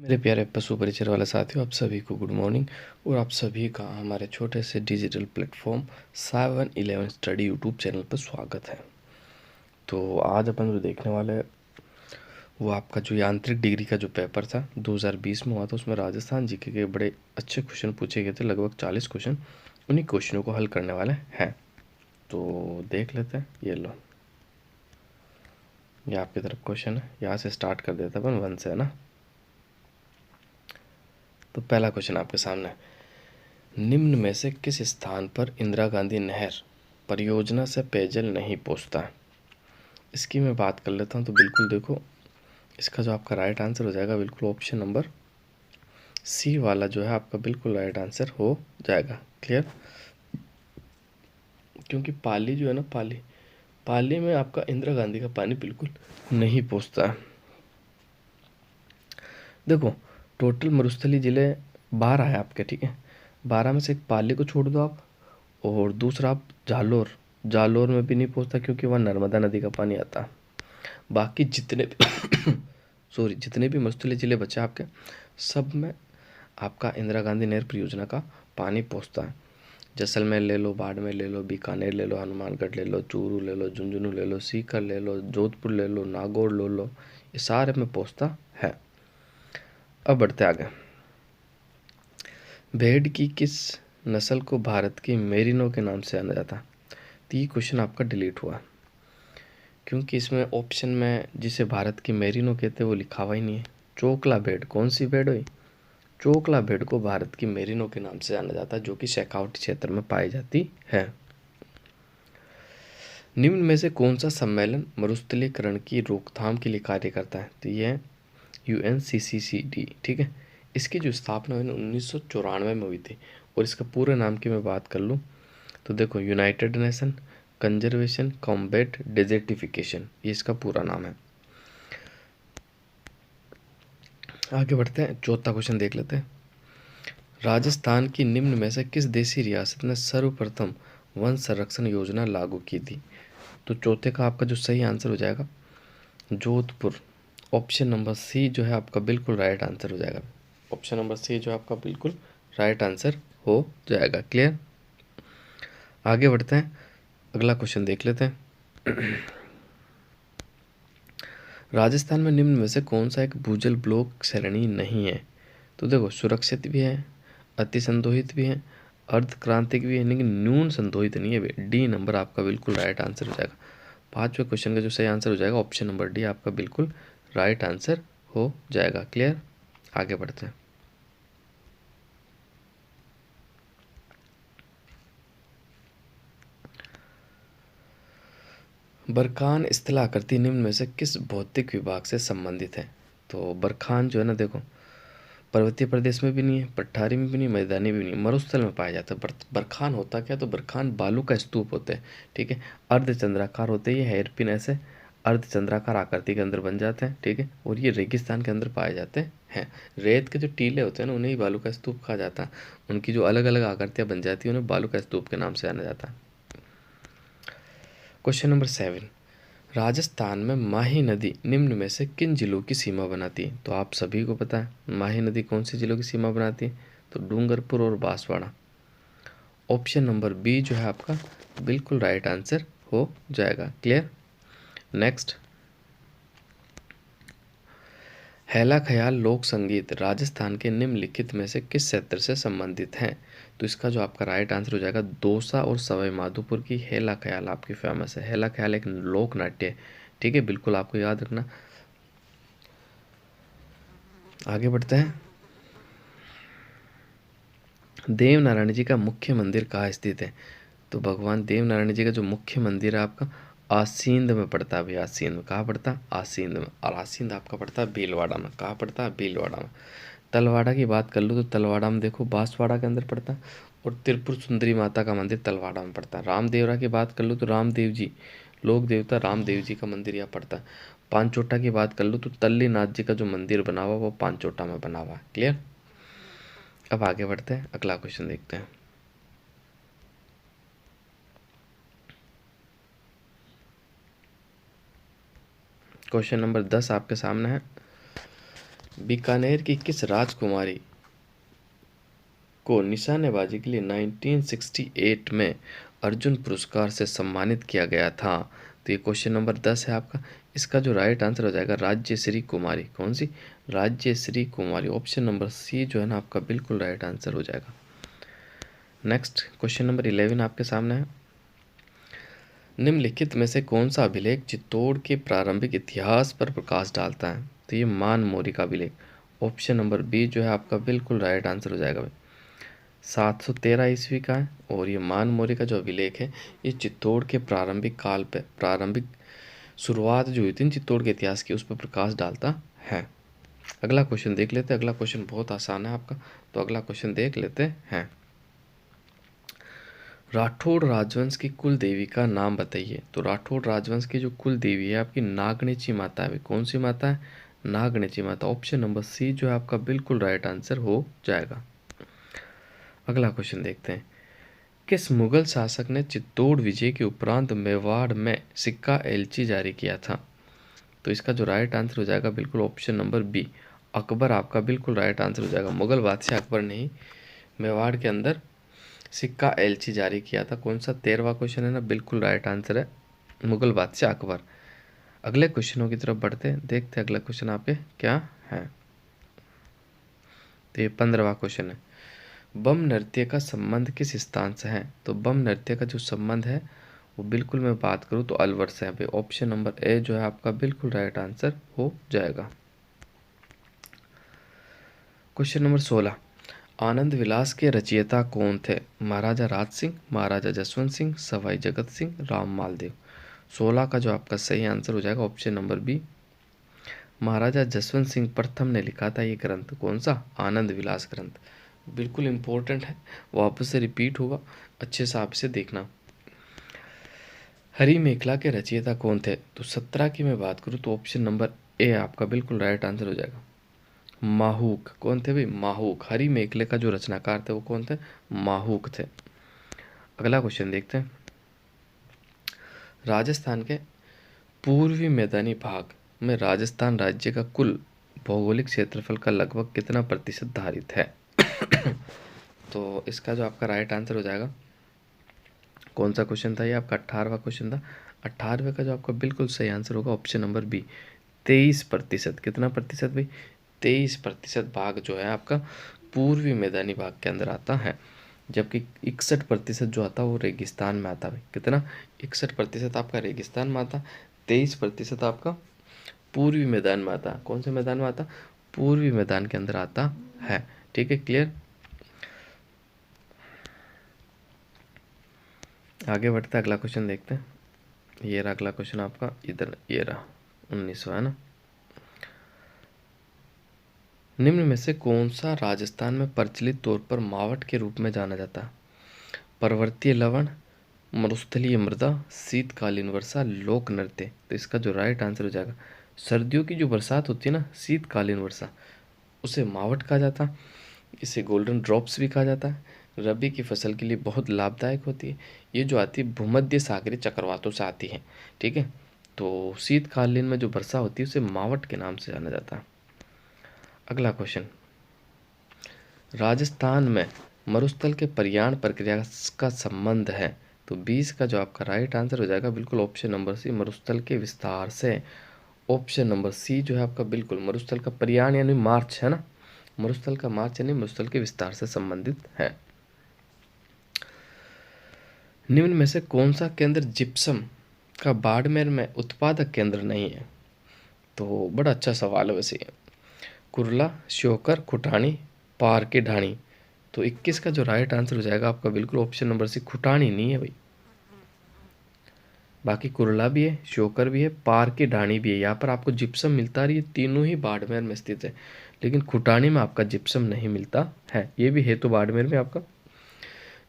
मेरे प्यारे पशु परिचय वाले साथियों, आप सभी को गुड मॉर्निंग। और आप सभी का हमारे छोटे से digital platform 7-Eleven study YouTube channel पर स्वागत है। तो आज अपन जो देखने वाले वो आपका जो यांत्रिक डिग्री का जो पेपर था 2020 में हुआ था, उसमें राजस्थान जीके के बड़े अच्छे क्वेश्चन पूछे गए थे, लगभग 40 क्वेश्चन। उन्हीं क्वेश्चनों को हल करने वाले हैं। तो देख लेते हैं। ये लो, ये आपकी तरफ क्वेश्चन है। यहाँ से स्टार्ट कर देते हैं अपन 1 से, है ना। तो पहला क्वेश्चन आपके सामने है, निम्न में से किस स्थान पर इंदिरा गांधी नहर परियोजना से पेयजल नहीं पहुंचता है। इसकी मैं बात कर लेता हूं। तो बिल्कुल देखो, इसका जो आपका राइट आंसर हो जाएगा बिल्कुल ऑप्शन नंबर सी वाला जो है आपका बिल्कुल राइट आंसर हो जाएगा। क्लियर। क्योंकि पाली जो है ना, पाली में आपका इंदिरा गांधी का पानी बिल्कुल नहीं पहुंचता है। देखो, टोटल मरुस्थली जिले 12 है आपके, ठीक है। 12 में से एक पाली को छोड़ दो आप, और दूसरा आप जालोर में भी नहीं पहुंचता क्योंकि वहाँ नर्मदा नदी का पानी आता है। बाकी जितने भी जितने भी मरुस्थलीय जिले बचे आपके, सब में आपका इंदिरा गांधी नहर परियोजना का पानी पहुंचता है। जैसलमेर ले लो, बाड़मेर ले लो, बीकानेर ले लो, हनुमानगढ़ ले लो, चूरू ले लो, झुंझुनू ले लो, सीकर ले लो, जोधपुर ले लो, नागौर ले लो, ये सारे में पहुंचता है। अब बढ़ते आगे। भेड़ की किस नस्ल को भारत की मेरिनो के नाम से जाना जाता है। तो ये क्वेश्चन आपका डिलीट हुआ क्योंकि इसमें ऑप्शन में जिसे भारत की मेरिनो कहते हैं वो लिखा हुआ ही नहीं है। चोकला भेड़, कौन सी भेड़ हुई? चोकला भेड़ को भारत की मेरिनो के नाम से जाना जाता है, जो कि शेखावटी क्षेत्र में पाई जाती है। निम्न में से कौन सा सम्मेलन मरुस्थलीकरण की रोकथाम के लिए कार्य करता है। तो ये है UNCCCD, ठीक है। इसकी जो स्थापना हुई 1994 में हुई थी। और इसका पूरे नाम की मैं बात कर लूँ तो देखो, United nation conservation combat desertification, ये इसका पूरा नाम है। आगे बढ़ते हैं, चौथा क्वेश्चन देख लेते हैं। राजस्थान की निम्न में से किस देशी रियासत ने सर्वप्रथम वन संरक्षण योजना लागू की थी। तो चौथे का आपका जो सही आंसर हो जाएगा जोधपुर। ऑप्शन नंबर सी जो है आपका बिल्कुल राइट आंसर हो जाएगा। ऑप्शन नंबर सी जो आपका बिल्कुल राइट आंसर हो जाएगा। क्लियर। आगे बढ़ते हैं, अगला क्वेश्चन देख लेते हैं। राजस्थान में निम्न में से कौन सा एक भूजल ब्लॉक श्रेणी नहीं है। तो देखो, सुरक्षित भी है, अति संदोहित भी है, अर्धक्रांतिक भी है, लेकिन न्यून संदोहित नहीं है। डी नंबर आपका बिल्कुल राइट आंसर हो जाएगा। पांचवें क्वेश्चन का जो सही आंसर हो जाएगा ऑप्शन नंबर डी आपका बिल्कुल राइट आंसर हो जाएगा। क्लियर। आगे बढ़ते हैं। बरखान स्थलाकृति निम्न में से किस भौतिक विभाग से संबंधित है। तो बरखान जो है ना, देखो, पर्वतीय प्रदेश में भी नहीं है, पठारी में भी नहीं, मैदानी में भी नहीं, मरुस्थल में पाया जाता है। बरखान होता क्या? तो बरखान बालू का स्तूप होते हैं, ठीक है। अर्धचंद्राकार होते हैं, ये हेयरपिन ऐसे अर्धचंद्राकार आकृति के अंदर बन जाते हैं, ठीक है। और ये रेगिस्तान के अंदर पाए जाते हैं। रेत के जो टीले होते हैं ना, उन्हें ही बालू का स्तूप कहा जाता है। उनकी जो अलग अलग आकृतियाँ बन जाती है उन्हें बालू का स्तूप के नाम से जाना जाता है। क्वेश्चन नंबर 7, राजस्थान में माही नदी निम्न में से किन जिलों की सीमा बनाती है। तो आप सभी को पता है माही नदी कौन सी जिलों की सीमा बनाती है। तो डूंगरपुर और बांसवाड़ा। ऑप्शन नंबर बी जो है आपका बिल्कुल राइट आंसर हो जाएगा। क्लियर। नेक्स्ट, हैला ख्याल लोक संगीत राजस्थान के निम्नलिखित में से किस क्षेत्र से संबंधित हैं। तो इसका जो आपका राइट आंसर हो जाएगा दौसा और सवाई माधोपुर की हैला ख्याल आपकी फेमस है। हैला ख्याल एक लोक नाट्य है, ठीक है, बिल्कुल आपको याद रखना। आगे बढ़ते हैं। देव नारायण जी का मुख्य मंदिर कहाँ स्थित है। तो भगवान देव नारायण जी का जो मुख्य मंदिर है आपका आसींद में पड़ता है। भाई आसींद में कहाँ पड़ता है? आसींद में। और आसींद आपका पड़ता है भीलवाड़ा में। कहाँ पड़ता है? भीलवाड़ा में। तलवाड़ा की बात कर लो तो तलवाड़ा में देखो बांसवाड़ा के अंदर पड़ता है। और त्रिपुर सुंदरी माता का मंदिर तलवाड़ा में पड़ता है। रामदेवरा की बात कर लो तो रामदेव जी, लोक देवता रामदेव जी का मंदिर यहाँ पड़ता है। पांचोटा की बात कर लो तो तल्ली नाथ जी का जो मंदिर बना हुआ वो पांचोटा में बना हुआ है। क्लियर। अब आगे बढ़ते हैं, अगला क्वेश्चन देखते हैं। क्वेश्चन नंबर 10 आपके सामने है। बीकानेर की किस राजकुमारी को निशानेबाजी के लिए 1968 में अर्जुन पुरस्कार से सम्मानित किया गया था? तो ये क्वेश्चन नंबर 10 है आपका। इसका जो राइट आंसर हो जाएगा राज्यश्री कुमारी। कौन सी? राज्यश्री कुमारी। ऑप्शन नंबर सी जो है ना आपका बिल्कुल राइट आंसर हो जाएगा। नेक्स्ट क्वेश्चन नंबर 11 आपके सामने है। निम्नलिखित में से कौन सा अभिलेख चित्तौड़ के प्रारंभिक इतिहास पर प्रकाश डालता है? तो ये मान मौर्य का अभिलेख। ऑप्शन नंबर बी जो है आपका बिल्कुल राइट आंसर हो जाएगा भाई। 713 ईस्वी का है और ये मान मौर्य का जो अभिलेख है ये चित्तौड़ के प्रारंभिक काल पे, प्रारंभिक शुरुआत जो हुई थी चित्तौड़ के इतिहास की, उस पर प्रकाश डालता है। अगला क्वेश्चन देख लेते हैं। अगला क्वेश्चन बहुत आसान है आपका, तो अगला क्वेश्चन देख लेते हैं। राठौड़ राजवंश की कुल देवी का नाम बताइए। तो राठौड़ राजवंश की जो कुल देवी है आपकी नागणेची माता है। कौन सी माता है? नागणेची माता। ऑप्शन नंबर सी जो है आपका बिल्कुल राइट आंसर हो जाएगा। अगला क्वेश्चन देखते हैं। किस मुगल शासक ने चित्तौड़ विजय के उपरांत मेवाड़ में सिक्का एलची जारी किया था? तो इसका जो राइट आंसर हो जाएगा बिल्कुल ऑप्शन नंबर बी, अकबर आपका बिल्कुल राइट आंसर हो जाएगा। मुगल बादशाह अकबर ने ही मेवाड़ के अंदर सिक्का एलची जारी किया था। कौन सा? 13वां क्वेश्चन है ना, बिल्कुल राइट आंसर है मुगल बादशाह अकबर। अगले क्वेश्चनों की तरफ बढ़ते हैं, देखते हैं अगला क्वेश्चन आपके क्या है। तो ये 15वां क्वेश्चन है। बम नृत्य का संबंध किस स्थान से है? तो बम नृत्य का जो संबंध है वो बिल्कुल मैं बात करूँ तो अलवर से है भाई। ऑप्शन नंबर ए जो है आपका बिल्कुल राइट आंसर हो जाएगा। Question number 16। आनंद विलास के रचयिता कौन थे? महाराजा राज सिंह, महाराजा जसवंत सिंह, सवाई जगत सिंह, राम मालदेव। 16 का जो आपका सही आंसर हो जाएगा ऑप्शन नंबर बी, महाराजा जसवंत सिंह प्रथम ने लिखा था ये ग्रंथ। कौन सा? आनंद विलास ग्रंथ। बिल्कुल इम्पोर्टेंट है, वापस से रिपीट होगा, अच्छे से आप इसे देखना। हरी मेखला के रचयिता कौन थे? तो 17 की मैं बात करूँ तो ऑप्शन नंबर ए आपका बिल्कुल राइट आंसर हो जाएगा, माहूक। कौन थे भाई? माहूक। हरी मेखले का जो रचनाकार थे वो कौन थे? माहूक थे। अगला क्वेश्चन देखते हैं। राजस्थान के पूर्वी मैदानी भाग में राजस्थान राज्य का कुल भौगोलिक क्षेत्रफल का लगभग कितना प्रतिशत धारित है? तो इसका जो आपका राइट आंसर हो जाएगा, कौन सा क्वेश्चन था ये आपका? 18वां क्वेश्चन था। 18वें का जो आपका बिल्कुल सही आंसर होगा ऑप्शन नंबर बी, 23%। कितना प्रतिशत भाई? 23% भाग जो है आपका पूर्वी मैदानी भाग के अंदर आता है, जबकि 61% जो आता है वो रेगिस्तान में आता है। कितना? 61% आपका रेगिस्तान में आता, 23% आपका पूर्वी मैदान में आता। कौन से मैदान में आता? पूर्वी मैदान के अंदर आता है। ठीक है, क्लियर। आगे बढ़ते अगला क्वेश्चन देखते हैं। ये रहा अगला क्वेश्चन आपका, इधर ये रहा 19वां, है ना। निम्न में से कौन सा राजस्थान में प्रचलित तौर पर मावट के रूप में जाना जाता है? पर्वतीय लवण, मरुस्थलीय मृदा, शीतकालीन वर्षा, लोक नृत्य। तो इसका जो राइट आंसर हो जाएगा, सर्दियों की जो बरसात होती है ना, शीतकालीन वर्षा, उसे मावट कहा जाता है। इसे गोल्डन ड्रॉप्स भी कहा जाता है। रबी की फसल के लिए बहुत लाभदायक होती है। ये जो आती है भूमध्य सागरीय चक्रवातों से आती है। ठीक है, तो शीतकालीन में जो वर्षा होती है उसे मावट के नाम से जाना जाता है। अगला क्वेश्चन। राजस्थान में मरुस्थल के प्रयाण प्रक्रिया का संबंध है। तो 20 का जो आपका राइट आंसर हो जाएगा बिल्कुल ऑप्शन नंबर सी, मरुस्थल के विस्तार से। ऑप्शन नंबर सी जो है आपका बिल्कुल मरुस्थल का प्रयाण यानी मार्च, है ना, मरुस्थल का मार्च यानी मरुस्थल के विस्तार से संबंधित है। निम्न में से कौन सा केंद्र जिप्सम का बाड़मेर में उत्पादक केंद्र नहीं है? तो बड़ा अच्छा सवाल है वैसे। कुर्ला, श्योकर, खुटानी, पार के ढाणी। तो 21 का जो राइट आंसर हो जाएगा आपका बिल्कुल ऑप्शन नंबर सी, खुटानी नहीं है भाई। बाकी कुरला भी है, श्योकर भी है, पार की ढाणी भी है। यहाँ पर आपको जिप्सम मिलता है, ये तीनों ही बाड़मेर में स्थित है, लेकिन खुटानी में आपका जिप्सम नहीं मिलता है। ये भी है तो बाड़मेर में आपका।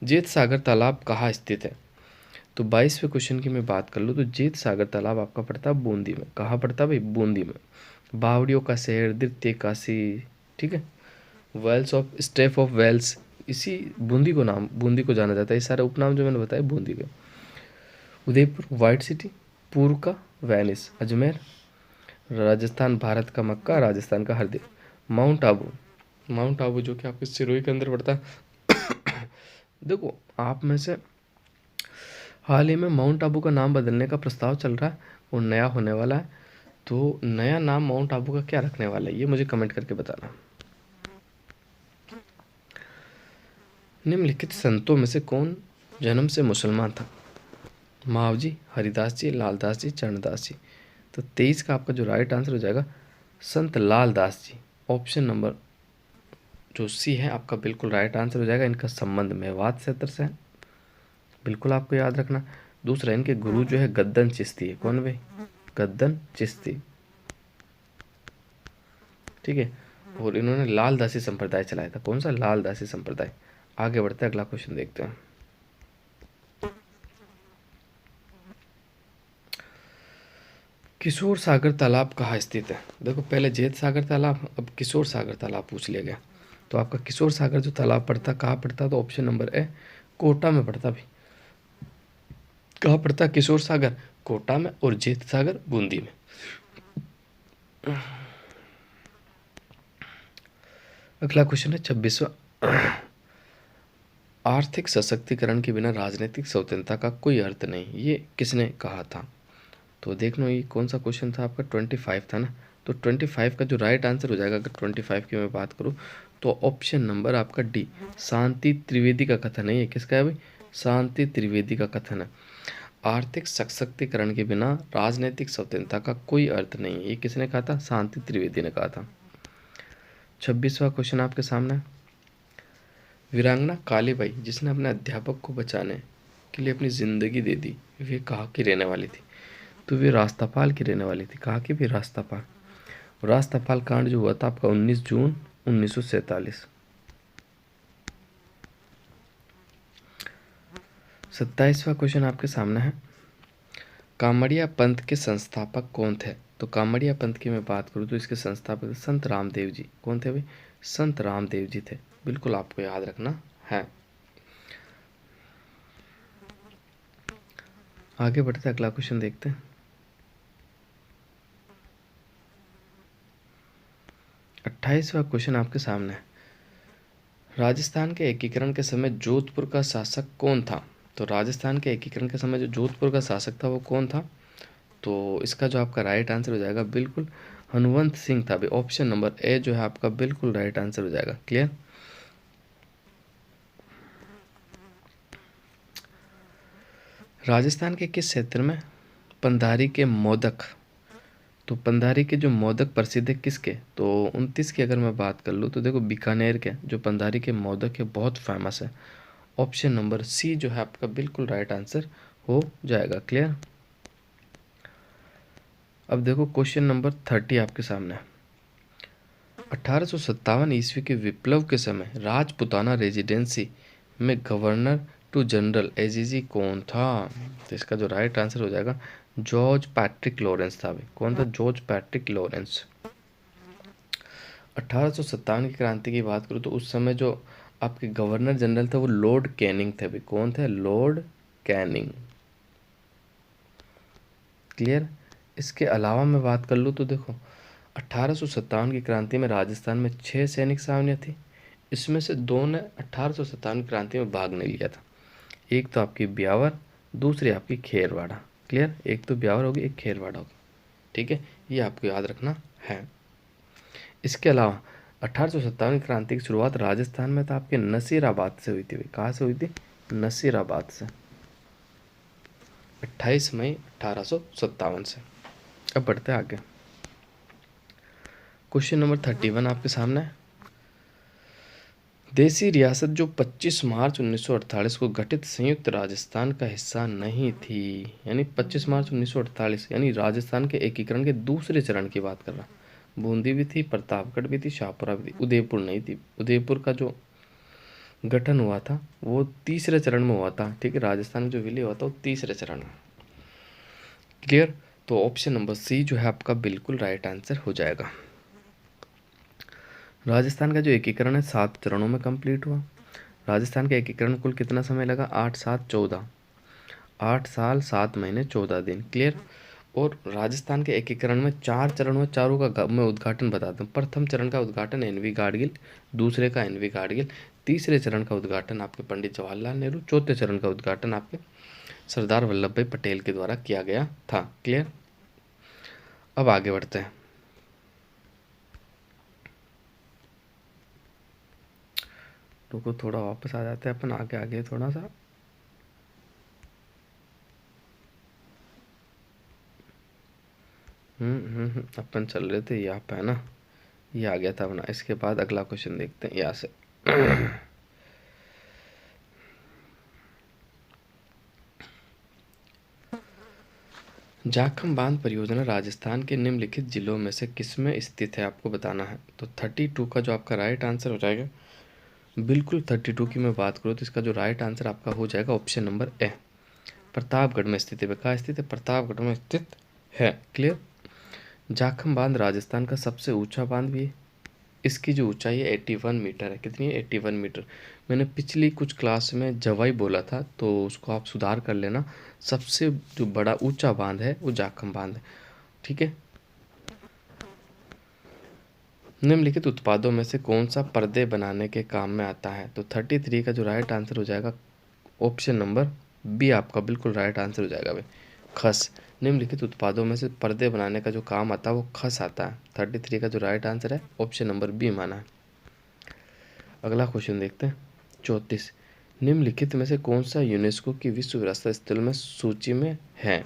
जेत सागर तालाब कहाँ स्थित है? तो 22वें क्वेश्चन की मैं बात कर लूँ तो जेत सागर तालाब आपका पड़ता है बूंदी में। कहाँ पड़ता है भाई? बूंदी में। बावड़ियों का शहर, द्वितीय काशी, ठीक है, wells of step of wells, इसी बूंदी को जाना जाता है। ये सारे उपनाम जो मैंने बताया बूंदी के। उदयपुर वाइट सिटी, पूर्व का वेनिस, अजमेर, राजस्थान भारत का मक्का, राजस्थान का हरदे, माउंट आबू, माउंट आबू जो कि आपके सिरोही के अंदर पड़ता है। देखो आप में से हाल ही में माउंट आबू का नाम बदलने का प्रस्ताव चल रहा है, वो नया होने वाला है। तो नया नाम माउंट आबू का क्या रखने वाला है ये मुझे कमेंट करके बताना। निम्नलिखित संतों में से कौन जन्म से मुसलमान था? महावजी, हरिदास जी, लालदास जी, चरणदास जी। तो 23 का आपका जो राइट आंसर हो जाएगा संत लालदास जी। ऑप्शन नंबर जो सी है आपका बिल्कुल राइट आंसर हो जाएगा। इनका संबंध मेवात क्षेत्र से है, बिल्कुल आपको याद रखना। दूसरा, इनके गुरु जो है गद्दन चिश्ती है। कौन भाई? गद्दन चिश्ती, ठीक है। और इन्होंने लालदासी संप्रदाय चलाया था। कौन सा? लालदासी संप्रदाय। आगे बढ़ते हैं, अगला क्वेश्चन देखते हैं। किशोर सागर तालाब कहाँ स्थित है? देखो पहले जेत सागर तालाब, अब किशोर सागर तालाब पूछ लिया गया। तो आपका किशोर सागर जो तालाब पड़ता कहाँ पड़ता? तो ऑप्शन नंबर ए कोटा में पड़ता भी। कहाँ पड़ता किशोर सागर? कोटा में। और जेत सागर बूंदी में। अगला क्वेश्चन है 26वां। आर्थिक सशक्तिकरण के बिना राजनीतिक स्वतंत्रता का कोई अर्थ नहीं, ये किसने कहा था? तो देख लो ये कौन सा क्वेश्चन था आपका? 25 था ना। तो 25 का जो राइट आंसर हो जाएगा, अगर 25 की मैं बात करूँ तो ऑप्शन नंबर आपका डी शांति त्रिवेदी का कथन है। ये किसका है भाई? शांति त्रिवेदी का कथन है। आर्थिक सशक्तिकरण के बिना राजनीतिक स्वतंत्रता का कोई अर्थ नहीं है, ये किसने कहा था? शांति त्रिवेदी ने कहा था। 26वां क्वेश्चन आपके सामने। वीरांगना कालीबाई जिसने अपने अध्यापक को बचाने के लिए अपनी जिंदगी दे दी, वे कहाँ की रहने वाली थी? तो वे रास्तापाल की रहने वाली थी। कहाँ की? भी रास्तापाल। रास्तापाल कांड जो हुआ था आपका 19 जून 1947। 27वां क्वेश्चन आपके सामने है। कामड़िया पंथ के संस्थापक कौन थे? तो कामड़िया पंथ की मैं बात करूँ तो इसके संस्थापक संत रामदेव जी। कौन थे भाई? संत रामदेव जी थे, बिल्कुल आपको याद रखना है। आगे बढ़ते अगला क्वेश्चन देखते हैं। 28वां क्वेश्चन आपके सामने है। राजस्थान के एकीकरण के समय जोधपुर का शासक कौन था? तो राजस्थान के एकीकरण के समय जो जोधपुर का शासक था वो कौन था? तो इसका जो आपका राइट आंसर हो जाएगा बिल्कुल हनुवंत सिंह था। ऑप्शन नंबर ए जो है आपका बिल्कुल राइट आंसर हो जाएगा। क्लियर? राजस्थान के किस क्षेत्र में पंधारी के मोदक, तो पंधारी के जो मोदक प्रसिद्ध है किसके? तो 29 की अगर मैं बात कर लूँ तो देखो बीकानेर के जो पंधारी के मोदक है बहुत फेमस है। ऑप्शन नंबर सी जो है आपका बिल्कुल राइट आंसर हो जाएगा। क्लियर? अब देखो क्वेश्चन नंबर 30 आपके सामने है। 1857 ईस्वी के विप्लव के समय राजपुताना रेजिडेंसी में गवर्नर टू जनरल एजीजी कौन था? तो इसका जो राइट आंसर हो जाएगा जॉर्ज पैट्रिक लॉरेंस था भाई। कौन था? George Patrick Lawrence. 1857 की क्रांति की बात करूँ तो उस समय जो आपके गवर्नर जनरल थे वो लॉर्ड कैनिंग थे भाई। कौन थे? Lord Canning. क्लियर? इसके अलावा मैं बात कर लूँ तो देखो 1857 की क्रांति में राजस्थान में 6 सैनिक सामने थी। इसमें से 2 ने 1857 की क्रांति में भाग नहीं लिया था। एक तो आपकी ब्यावर, दूसरी आपकी खेरवाड़ा। क्लियर? एक तो ब्यावर होगी, एक खेरवाड़ा होगी। ठीक है, ये आपको याद रखना है। इसके अलावा 1857 की क्रांति की शुरुआत राजस्थान में तो आपके नसीराबाद से हुई थी। कहाँ से हुई थी? नसीराबाद से। 28 मई 1857 से। अब बढ़ते हैं आगे। क्वेश्चन नंबर 31 आपके सामने है। देसी रियासत जो 25 मार्च 1948 को गठित संयुक्त राजस्थान का हिस्सा नहीं थी, यानी 25 मार्च 1948 यानी राजस्थान के एकीकरण के दूसरे चरण की बात कर रहा। बूंदी भी थी, प्रतापगढ़ भी थी, शाहपुरा भी थी, उदयपुर नहीं थी। उदयपुर का जो गठन हुआ था वो तीसरे चरण में हुआ था। ठीक है, राजस्थान में जो विलय हुआ था वो तीसरे चरण में। क्लियर? तो ऑप्शन नंबर सी जो है आपका बिल्कुल राइट आंसर हो जाएगा। राजस्थान का जो एकीकरण है 7 चरणों में कंप्लीट हुआ। राजस्थान के एकीकरण कुल कितना समय लगा? 8 7 14, 8 साल 7 महीने 14 दिन। क्लियर? और राजस्थान के एकीकरण में 4 चरण में चारों का मैं उद्घाटन बताता हूँ। प्रथम चरण का उद्घाटन एनवी गाडगिल, दूसरे का एनवी गाडगिल, तीसरे चरण का उद्घाटन आपके पंडित जवाहरलाल नेहरू, चौथे चरण का उद्घाटन आपके सरदार वल्लभ भाई पटेल के द्वारा किया गया था। क्लियर। अब आगे बढ़ते हैं। रुको थोड़ा वापस आ जाते हैं अपन आगे आगे थोड़ा सा। अपन चल रहे थे यहाँ पे है ना, ये आ गया था अपना। इसके बाद अगला क्वेश्चन देखते हैं यहाँ से। जाखम बांध परियोजना राजस्थान के निम्नलिखित जिलों में से किसमें स्थित है, आपको बताना है। तो 32 का जो आपका राइट आंसर हो जाएगा, बिल्कुल 32 की मैं बात करूँ तो इसका जो राइट आंसर आपका हो जाएगा ऑप्शन नंबर ए, प्रतापगढ़ में स्थित है। कहाँ स्थित है? प्रतापगढ़ में स्थित है। क्लियर। जाखम बांध राजस्थान का सबसे ऊंचा बांध भी है। इसकी जो ऊंचाई है 81 मीटर है। कितनी है? 81 मीटर। मैंने पिछली कुछ क्लास में जवाई बोला था, तो उसको आप सुधार कर लेना। सबसे जो बड़ा ऊंचा बांध है वो जाखम बांध है। ठीक है। निम्नलिखित उत्पादों में से कौन सा पर्दे बनाने के काम में आता है? तो 33 का जो राइट आंसर हो जाएगा ऑप्शन नंबर बी, आपका बिल्कुल राइट आंसर हो जाएगा भाई, खस। निम्नलिखित उत्पादों में से पर्दे बनाने का जो काम आता है वो खस आता है। 33 का जो राइट आंसर है ऑप्शन नंबर बी माना है। अगला क्वेश्चन देखते हैं। 34, निम्नलिखित में से कौन सा यूनेस्को की विश्व विरासत स्थल में सूची में है?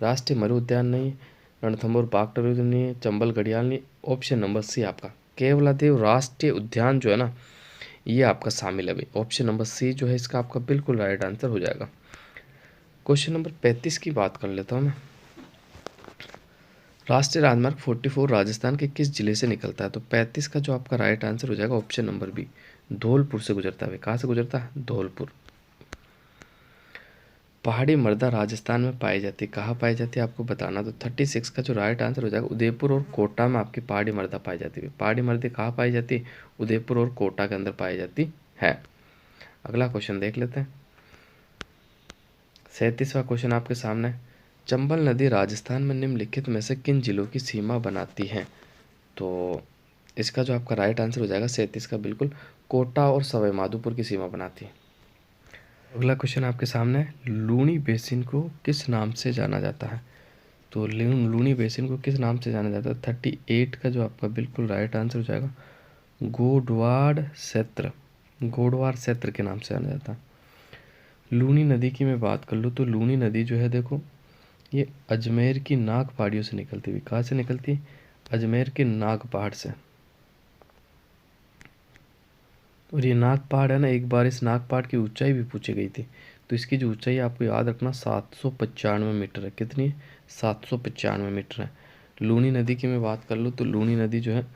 राष्ट्रीय मरु उद्यान नहीं, रणथंभौर बाघ टेरिटोरी नहीं है, चंबल घड़ियाल नहीं। ऑप्शन नंबर सी आपका केवलादेव राष्ट्रीय उद्यान जो है ना, ये आपका शामिल है भाई। ऑप्शन नंबर सी जो है इसका आपका बिल्कुल राइट आंसर हो जाएगा। क्वेश्चन नंबर 35 की बात कर लेता हूँ मैं। राष्ट्रीय राजमार्ग 44 राजस्थान के किस जिले से निकलता है? तो 35 का जो आपका राइट आंसर हो जाएगा ऑप्शन नंबर बी, धौलपुर से गुजरता है। कहाँ से गुजरता है? धौलपुर। पहाड़ी मृदा राजस्थान में पाई जाती है। कहाँ पाई जाती है आपको बताना। तो 36 का जो राइट आंसर हो जाएगा उदयपुर और कोटा में आपकी पहाड़ी मृदा पाई जाती है। पहाड़ी मृदा कहाँ पाई जाती है? उदयपुर और कोटा के अंदर पाई जाती है। अगला क्वेश्चन देख लेते हैं। 37वां क्वेश्चन आपके सामने है। चंबल नदी राजस्थान में निम्नलिखित में से किन जिलों की सीमा बनाती है? तो इसका जो आपका राइट आंसर हो जाएगा 37 का बिल्कुल कोटा और सवाई माधोपुर की सीमा बनाती है। अगला क्वेश्चन आपके सामने है। लूनी बेसिन को किस नाम से जाना जाता है? तो लूनी बेसिन को किस नाम से जाना जाता है? 38 का जो आपका बिल्कुल राइट आंसर हो जाएगा गोडवाड़ क्षेत्र, गोडवाड़ क्षेत्र के नाम से जाना जाता है। लूनी नदी की मैं बात कर लूँ तो लूनी नदी जो है देखो, ये अजमेर की नाग पहाड़ियों से निकलती हुई। कहाँ से निकलती है? अजमेर के नाग पहाड़ से। और ये नाग पहाड़ है ना, एक बार इस नाग पहाड़ की ऊंचाई भी पूछी गई थी, तो इसकी जो ऊंचाई आपको याद रखना 795 मीटर है। कितनी है? 795 मीटर है। लूनी नदी की मैं बात कर लूँ तो लूनी नदी जो है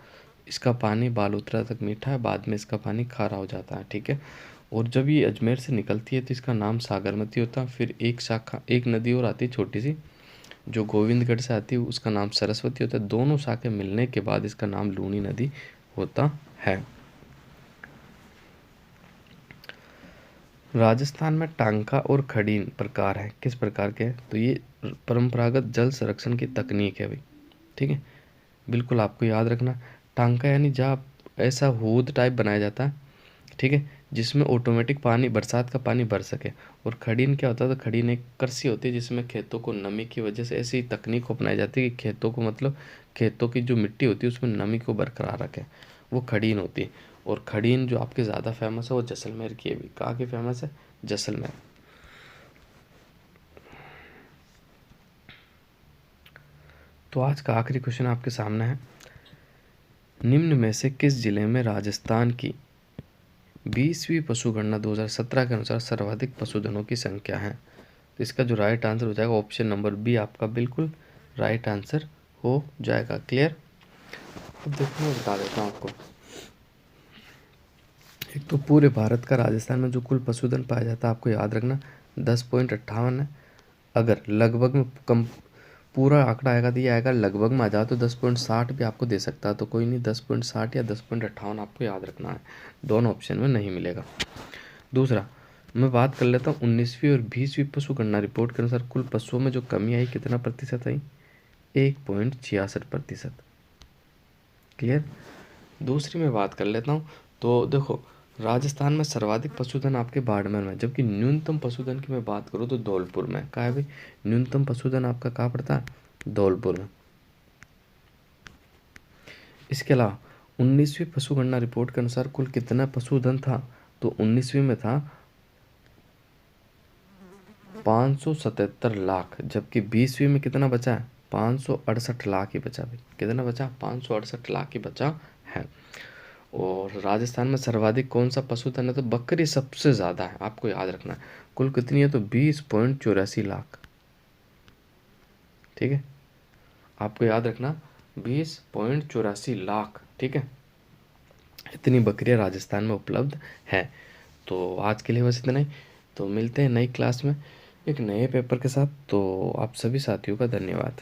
इसका पानी बालोतरा तक मीठा है, बाद में इसका पानी खारा हो जाता है। ठीक है। और जब ये अजमेर से निकलती है तो इसका नाम सागरमती होता है। फिर एक शाखा, एक नदी और आती है छोटी सी जो गोविंदगढ़ से आती है, उसका नाम सरस्वती होता है। दोनों शाखे मिलने के बाद इसका नाम लूनी नदी होता है। राजस्थान में टांका और खड़ीन प्रकार हैं, किस प्रकार के हैं? तो ये परंपरागत जल संरक्षण की तकनीक है भाई। ठीक है, बिल्कुल आपको याद रखना। टांका यानी जहाँ ऐसा होद टाइप बनाया जाता है, ठीक है, जिसमें ऑटोमेटिक पानी, बरसात का पानी भर सके। और खड़ीन क्या होता है? तो खड़ीन एक कृषि होती है जिसमें खेतों को नमी की वजह से ऐसी तकनीक अपनाई जाती है कि खेतों को, मतलब खेतों की जो मिट्टी होती है उसमें नमी को बरकरार रखे, वो खड़ीन होती है। और खड़ीन जो आपके ज़्यादा फेमस है वो जैसलमेर की है भी। कहाँ की फेमस है? जैसलमेर। तो आज का आखिरी क्वेश्चन आपके सामने है। निम्न में से किस जिले में राजस्थान की 20वीं पशुगणना 2017 के अनुसार सर्वाधिक पशुधनों की संख्या है? तो इसका जो राइट आंसर हो जाएगा ऑप्शन नंबर बी, आपका बिल्कुल राइट आंसर हो जाएगा। क्लियर। अब देखो मैं बता देता हूँ आपको। एक तो पूरे भारत का राजस्थान में जो कुल पशुधन पाया जाता है, आपको याद रखना 10.58 है। अगर लगभग में कम पूरा आंकड़ा आएगा तो ये आएगा, लगभग में आ जाए तो 10.60 भी आपको दे सकता है। तो कोई नहीं, 10.60 या 10.58 आपको याद रखना है। दोनों ऑप्शन में नहीं मिलेगा। दूसरा, मैं बात कर लेता हूँ 19वीं और 20वीं पशु गणना रिपोर्ट के अनुसार कुल पशुओं में जो कमी आई कितना प्रतिशत आई? 1.66%। क्लियर। दूसरी मैं बात कर लेता हूँ। तो देखो राजस्थान में सर्वाधिक पशुधन आपके बाड़मेर में, जबकि न्यूनतम पशुधन की मैं बात करूँ तो धौलपुर में। कहाँ है भाई? न्यूनतम पशुधन आपका कहाँ पड़ता है? धौलपुर में। इसके अलावा 19वीं पशु गणना रिपोर्ट के अनुसार कुल कितना पशुधन था? तो 19वीं में था 577 लाख, जबकि 20वीं में कितना बचा है? 568 लाख ही बचा भाई। कितना बचा? 568 लाख ही बचा है। और राजस्थान में सर्वाधिक कौन सा पशुधन है? तो बकरी सबसे ज़्यादा है, आपको याद रखना है। कुल कितनी है? तो 20.84 लाख। ठीक है, आपको याद रखना 20.84 लाख। ठीक है, इतनी बकरियां राजस्थान में उपलब्ध है। तो आज के लिए बस इतना ही। तो मिलते हैं नई क्लास में एक नए पेपर के साथ। तो आप सभी साथियों का धन्यवाद।